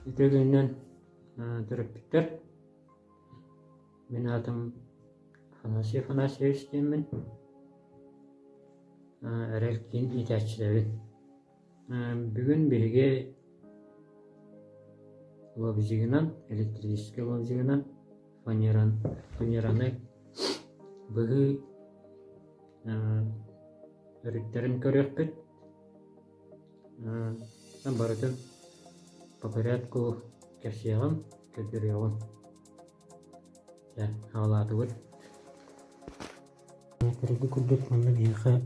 Ütөгünden töröppitter. Benim adım Afanasyevich diyemin. Erelkin itaççıları. Bugün birge lobiziginen, elektrikli lobiziginen fanyarаны bıgı örüklerin körüktür. Ben barıtım по порядку кешиягам, көтөрүягам. Я халатыбыт. Кыргы курдук мында бияха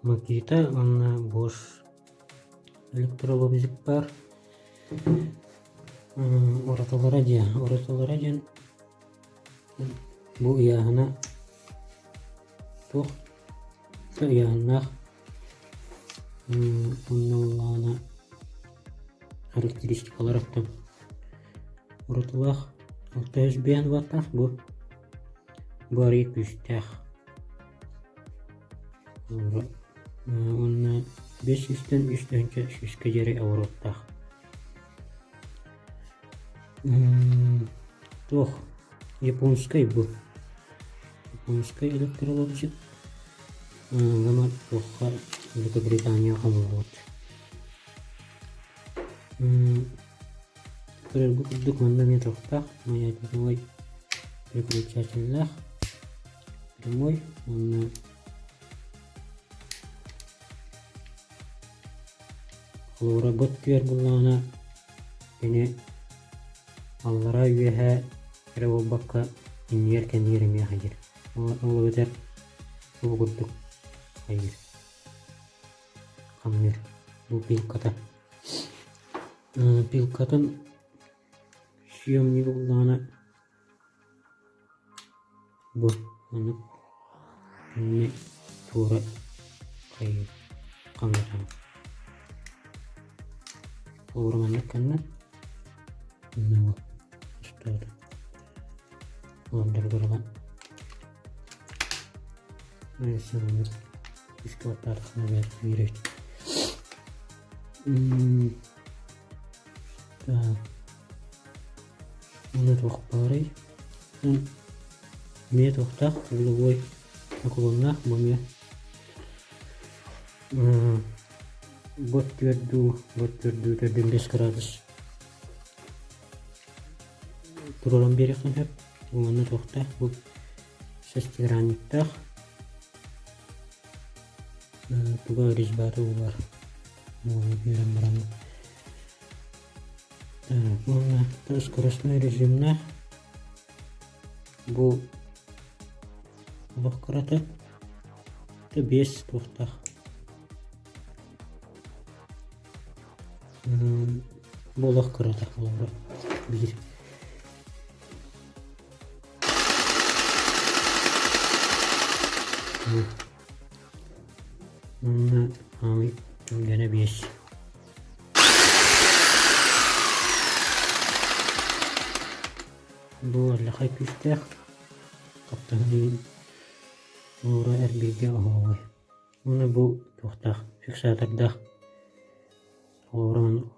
макита, онна бош электролобзик бар. Ораталара ден bu iyahına tuh iyahına onunla karakteristik olarak da ortalık 600 bin watt'ah bu bari küstah onun 500'den 3'ten şişkeceri avrottah tuh японской bu японской электролобзик ama tuhha Великобритания хамлот Кыргы курдук манда не тохтах моя прямой переключательных прямой он хлоработ кер булана эне аллара юеха ревобакка инер кенер ми хагир ол өтер бу курдук хагир хаммер бу пилкатын съемник булана bu onu ne tuğra kayıp kanıtan tuğramanlık kanı ne var üstüde ondurdurulan neyse onu üstü atartına verir onu tohbarı Мне тухтах угловой наклонах маме бот твердүү 5 градус туралан берекен хеп оны тухтах бу шестигранниктах туга резьбаты бар оны берем барам оны скоростной режимна бу Бохкарата это без тухтах болах карата халара бир ами гene без bu лахай пистах каптагын Ура эрбиге ахой. Уны бу тухтах фиксаторда. Оран.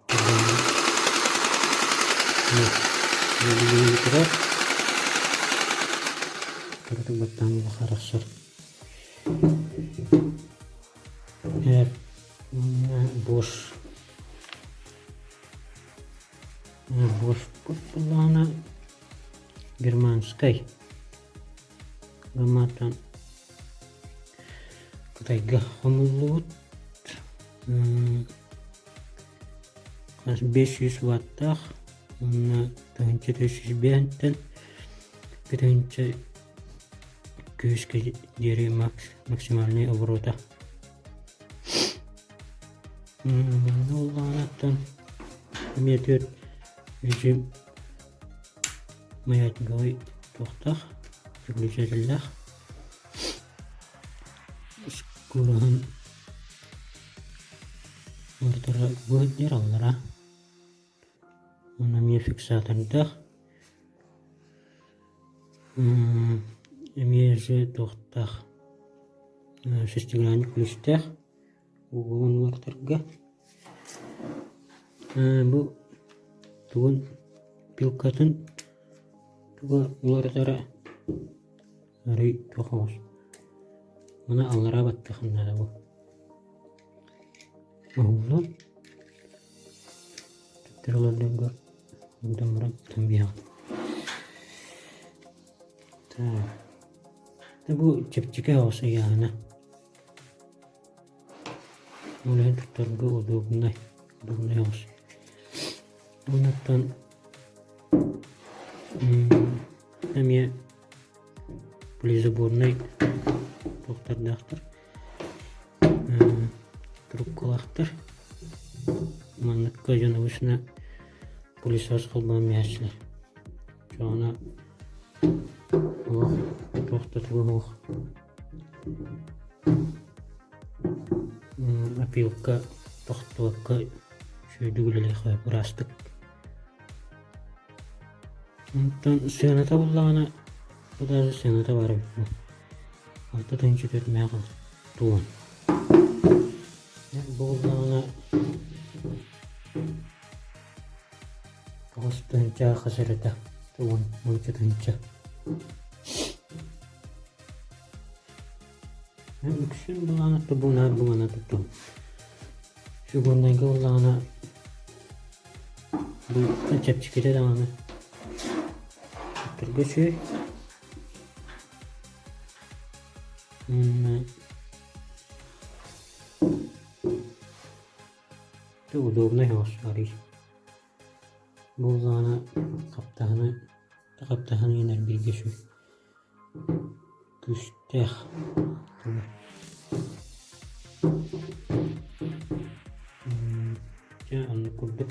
Ne kadar? Burada battaniye хорошо. Evet. Boş. Boş kullanı Германской. Гаматан Кытайга хамулут 500 ваттах на тагынча 400 тагынча 200 дери максимальный оборота уланаттан метр режим маятниковый тохтах переключателях Скурахан ортара бөддер аллара она мне фиксаторда эмеже тохтах шестигранник плюстах угон ортарга бу tuğun pilkatın tuğa ulardara arı toxos. Buna allara battıqında da bu. Oğlum. Tüttürülerden gör. Buradan bırak tambiyan. Bu çepçike olsa yani. Ulan tuttarga olduğunday. Olduğunday olsa. Ondan hem ya Полизаборный тоқтардақтыр. Трубкалақтыр. Манныкка жана ушуна пылесос кылбам яшылар. Жана тоқтатып ох. Апилка тоқтуакка шөйдүгүлеле кайып ырастык. Ondan sığınata bullağına bu da sığınata var bu. Altta dönüşü dörtmeye kalır. Tuğun. Bu bullağına toğuz dönüşe kasırıda. Tuğun. Bunca dönüşe. Üçün bullağına tuğuna bullağına tuttum. Şu bundaki bullağına bu çepçikide devamı. Geçiyor. Это удобный хостарий. Булганы каптаганы енер бирге şu. Күстех. Ya anlı kurduk.